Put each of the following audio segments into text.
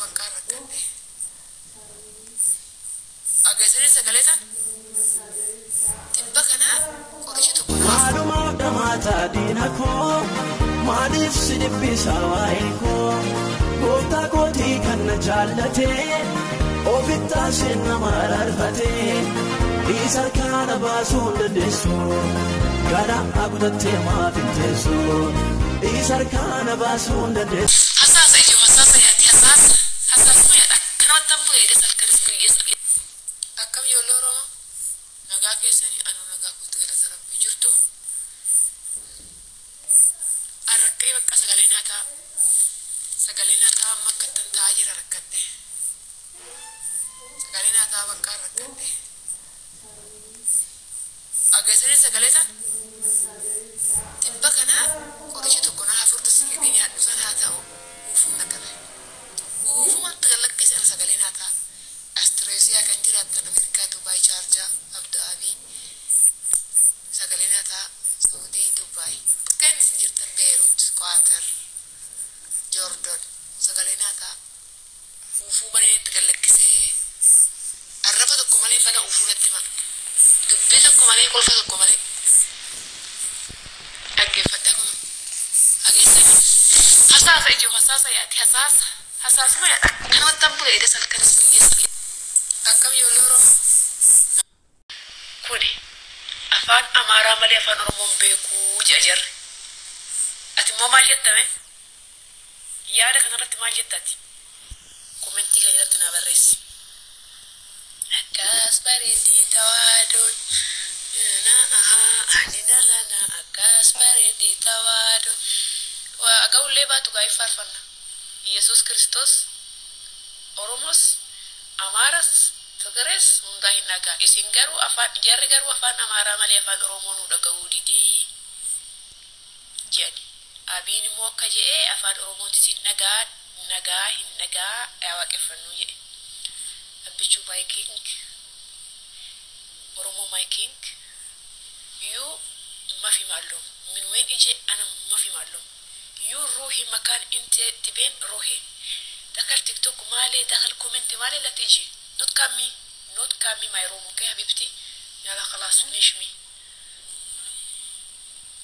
bakka rakkate. Ageessanii sagaleetan dhibba kana qorichi tokko maaluma dhamaata diina koo maaliif si dhibbisa waa'ee koo gooftaa kootii kan na jaallate ofittaa seen nama araarfate isa harkaana baasuu hin dandeessu gara akutattee maaf hin teessu isa harkaana baasuu hin dandeessu. Hasaasa ijoo hasaasa yaati hasaasuma yaadha kanamatti ammoo edda salkanis guyyeessa akkam ijoollee Oromoo nagaa keessanii anuu nagaa kuutti galata rabbii jirtu arraqqee bakka sagalee nyaataa amma akkattan taa'aa jira rakkadhe sagalee nyaataa bakka rakkadhe ageessanii sagaleetan dhibba kana qorichi tokko na hafurta siqee nyaadhu san haa ta'u uufum naqare uufumatti gallakkise ana sagalee nyaataa Astreesiyaa kan jiraattan Ameerikaa Dubaay Chaarjaa Abdaabii sagalee nyaataa Saudii Dubaay bakka inni isin jirtan Beerut Qaatar Joordon sagalee nyaataa uufuu banee itti gallakkisee arraba tokko malee bana uufuu natti hima dubbii tokko malee kolfa tokko malee dhaggeeffadha kun ageessanii hasaasa ijoo hasaasa yaati hasaasuma yaadha kanamatti ammoo edda salkanis guyyeessa akkam ijoollee Oromoo kuni afaan Amaaraa malee afaan Oromoon beekuu jedha jarri ati immoo maal jettame yaada kanarratti maal jettaati komentii kan jalatti naa barreessi akkas bareeddii tawaadoon akkas bareeddii tawaadoon aga'ullee baatu gaa'ii faarfanna Yesuus Kiristoos Oromos Amaaras Tigirees hundaa hin dhagaa isin garuu jarri garuu afaan Amaaraa malee afaan Oromoo nu dhaga'uu didee jedhe abiin immoo akka jedhee afaan Oromooti isin nagaa hin dhagaa waaqeffannuu jedhe abbichuu maayiking Oromoo maayiking yuu mafi maallum min ween ije ana mafi maallum yuu ruuhi makaan inte tibeen ruuhi dakal TikTok malee dakal comment malee la tiji not kami my room okay habibti yala khalas nishmi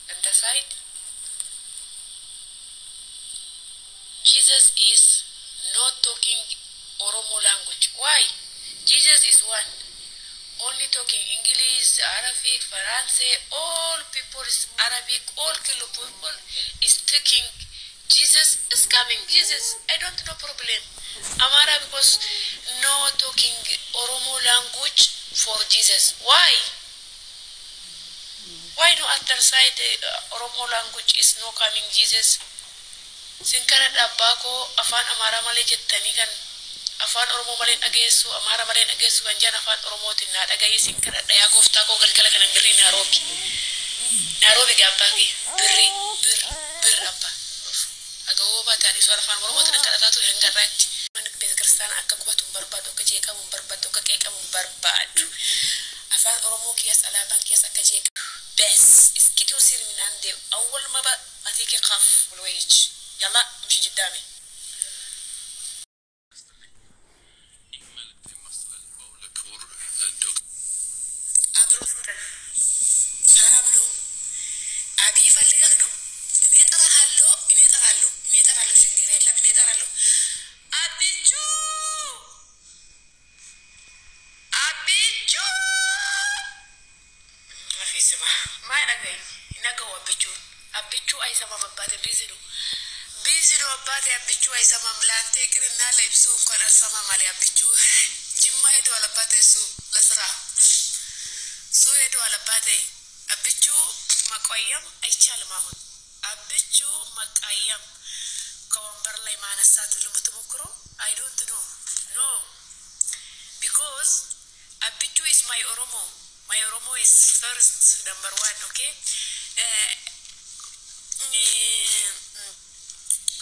and the side Jesus is not talking Oromo language. Why? Jesus is one. Only talking English, Arabic, French, all people is Arabic, all kilo people is speaking. Jesus is coming. Jesus, I don't know problem. Amara because no talking Oromo language for Jesus. Why? Why no other side Oromo language is no coming Jesus? Sinkara dabbako afaan Amara malee jettanii kan afaan Oromoo malee dhageessu Amara malee dhageessu kan jaan afaan Oromootiin naa dhagaye sinkara dhayaa gooftaa koo galgala kana birrii Nairobi gaabbaaki bir abba agawoo baataadhi soo afaan Oromootiin akka dhataatu hangarraatti mana beekirsaana akka qubatu barbaadu akka jeeqamu barbaadu akka qeeqamu barbaadu afaan Oromoo kiyyas alaabaan kiyyas akka jeeqamu bes iskituu sirmin ande awwal maba atiike qaaf walwayij يلا مش قدامي أبي فلقنا نيترالو شجرة لا بنيترالو أبيجو ما في سما ما نقول أبيجو أي سما ببادة بيزيدو أبادة أبيجو أي سما بلانتي كنا لا يبزون كون السما مالي أبيجو جمع هدو على بادة لسرا سو هدو على بادة أبيجو مقايم أي شال ماهون أبيجو مقايم كوامبر لا يمانا ساتلو متمكرو I don't know no because Abichu is my Oromo is first number one okay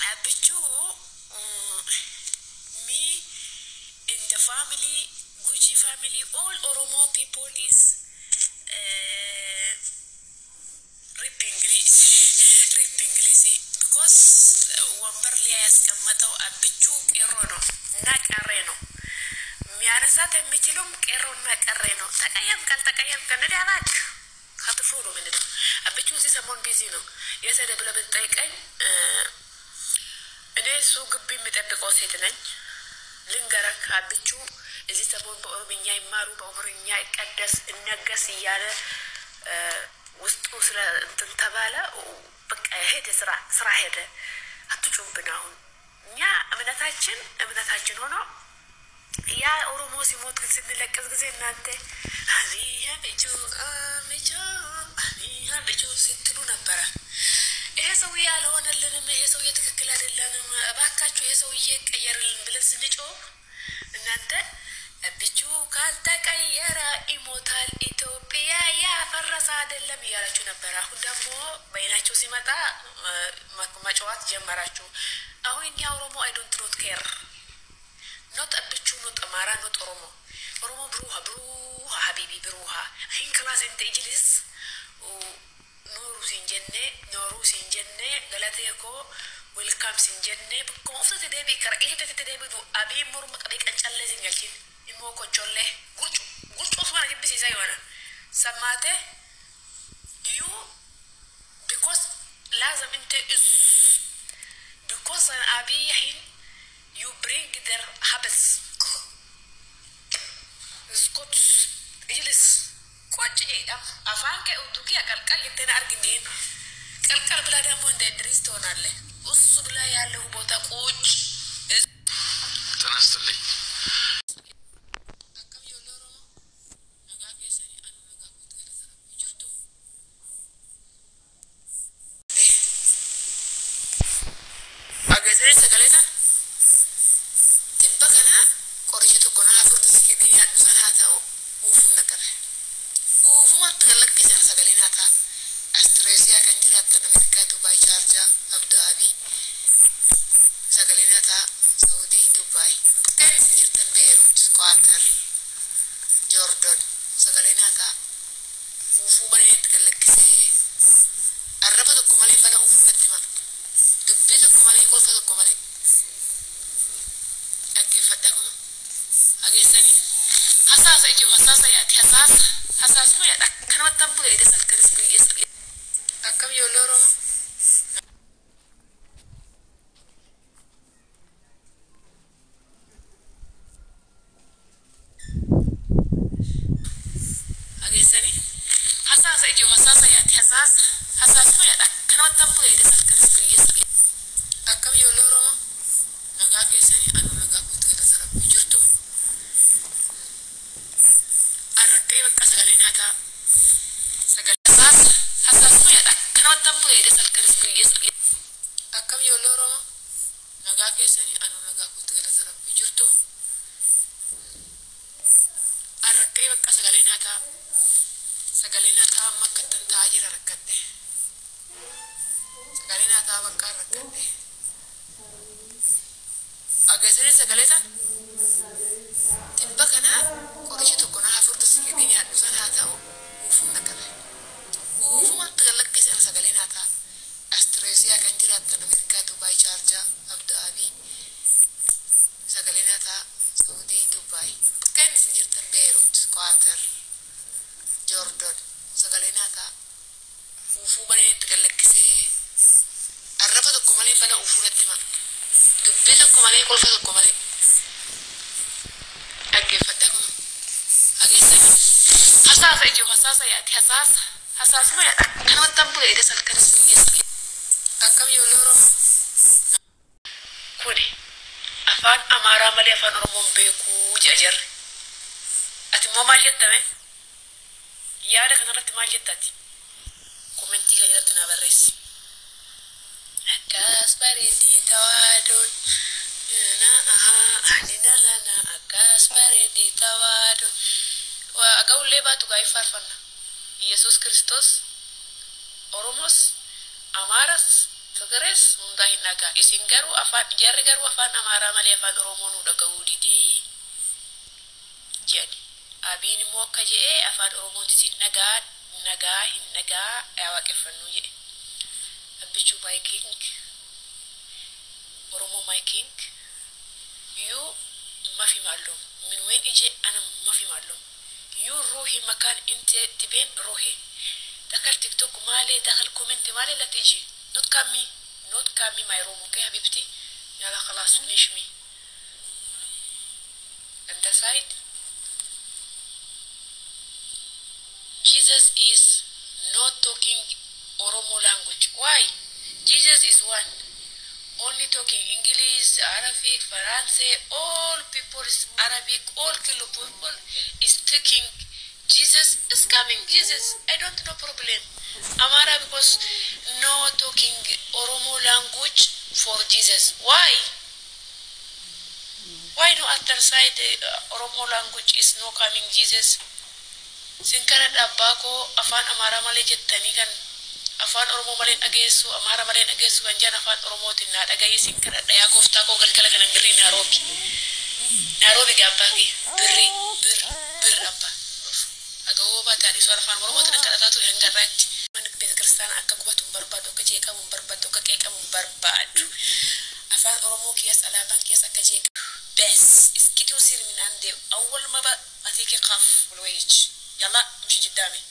Abichu me in the family Gucci family all Oromo people is rip English because wambarli ayas kamataw Abichu erono መስራት የሚችሉም ቀረውና ቀረ ነው ተቀየም ካልተቀየም ከነዳባክ خطفوا له منه አብቹ እዚህ ሰሞን ቢዚ ነው የሰደብ ለብጠይቀኝ እኔ ሱቅ ግቢ የሚጠብቀው ሴት ነኝ ልንገረክ አብቹ እዚህ ሰሞን በኦሮምኛ ይማሩ በኦሮምኛ ይቀደስ እነገስ እያለ ውስጡ ስለ እንትን ተባለ በቃ ሄደ ስራ ሄደ አትጩብና አሁን እኛ እምነታችን ሆኖ ያ ኦሮሞ ሲሞት ስንለቅስ ጊዜ እናንተ አቢያ ብቻ ስትሉ ነበር ይሄ ሰው ያልሆነልንም ይሄ ሰው ትክክል አይደለም እባካችሁ ይሄ ሰው ይቀየርልን ብለን ስንጮህ እናንተ ብቻ ካልተቀየረ ይሞታል ኢትዮጵያ ያፈረሰ አይደለም እያላችሁ ነበር አሁን ደግሞ በእናችሁ ሲመጣ መጫወት ጀመራችሁ አሁን እኛ ኦሮሞ I don't not care not abchu not amara not oromo bruha habibi bruha hin class inte ijlis noru sinjenne galate ko welcome sinjenne ko ofte debi kar ehte debi du abi murum qadi qanchalle singalchin imo ko cholle gurchu swana jibisi saywana samate you because lazim inte is because an abi hin you bring their habits scots ijlis ቆጭ አፋንከ ኡዱኪ አቀልቀል እንተና አርግኒን ቀልቀል ብላ ደግሞ እንደ ድሪስ ትሆናለ እሱ ብላ ያለው ቦታ ቆጭ ተነስተልኝ አገሰሪ ሰገለታ ትበከና ቆሪቱ ኮና ሀፍርት ሲገኝ ያሰናታው ውፉን ነገር وفما تغلق كيسان سغليناتا استريسيا كنجرات أمريكا دبي شارجة أبو ظبي سغليناتا سعودي دبي كان سنجرتن بيروت قطر جوردن سغليناتا وفو بني تغلق كيسي الربا دكمالي بنا وفو نتما دبي دكمالي كلفة دكمالي أجي فتاكم أجي سني حساسة يجو حساسة ياتي حساس ما يدا كان وتنبو يدا سلكرس بيس أكم يولورو أجلسني حساس يجو حساس ياتي حساس ما يدا كان وتنبو يدا سلكرس بيس أكم يولورو نجاكيسني أنا نجاكوت كذا سرب بيجرتو أركي بكاس غاليناتا سغلاساس حساس ما يدا كان وتنبو يدا سلكرس بيس أكم يولورو نجاكيسني أنا نجاكوت كذا سرب بيجرتو أركي بكاس غاليناتا مكتن تاجر ركده غاليناتا بكار ركده أجسري سغليتا تبكنا قريشة كنا حفرت سكيني يادوسان هاتاو وفم نكره وفم تغلق كيسان سغليناتا استريسيا كنجرات أمريكا دبي شارجة أبو ظبي سغليناتا سعودي دبي كان سنجرتن بيروت قطر جوردن سغليناتا وفو بني تغلق كيسي الربا دكمالي بنا وفو نتما دبي دكمالي كلفة دكمالي أجي فتاكم أجي سني حساس يجو حساسة ياتي حساس ما يدا كان وتنبو يدا سلكرس بيس أكم يولورو كوني أفان أمارا مالي أفان أرمون بيكو جاجر أتي مو مال جتامي يادا كان رت مال جتاتي كومنتي كجرتنا بريس أكاس بريدي توادون أهدنا لنا أكاس بريدي توادون وأقول لي باتو غاي فارفنا يسوس كريستوس أوروموس أمارس تغرس منdahi naga isingaru afan jarri garu afan amara mali afan oromonu daga wudi de jadi abini mo kaje afan oromoti sin naga hin naga awa kefanu ye abichu by king oromo my king you ما في معلوم من وين اجي انا ما في معلوم يو روحي مكان انت تبين روحي دخل تيك توك مالي دخل كومنت مالي لا تيجي not كامي ماي روم اوكي حبيبتي يلا خلاص نشمي انت سايد Jesus is not talking Oromo language. Why? Jesus is one. Only talking English, Arabic, French, all people is Arabic, all kilo people is talking Jesus is coming, Jesus. I don't know problem. Amara because no talking Oromo language for Jesus. Why? Why no other side Oromo language is no coming Jesus? Sinkara dabbako afan amara male jettani kan afan oromo male ageessu amara male ageessu kan jana afan oromo tinna dagayi sinkara daya gofta ko galkala kan birri Nairobi gabbaki bir abba agawo ba tadi so afan oromo tan kada tatu hangarati man be kristan akka kubatu barbado ka je ka mun barbado ka kai ka mun barbado afan oromo kiyas alaban kiyas akka je bes iskitu sir min ande awwal ma ba atiki qaf wal wayj يلا مش قدامي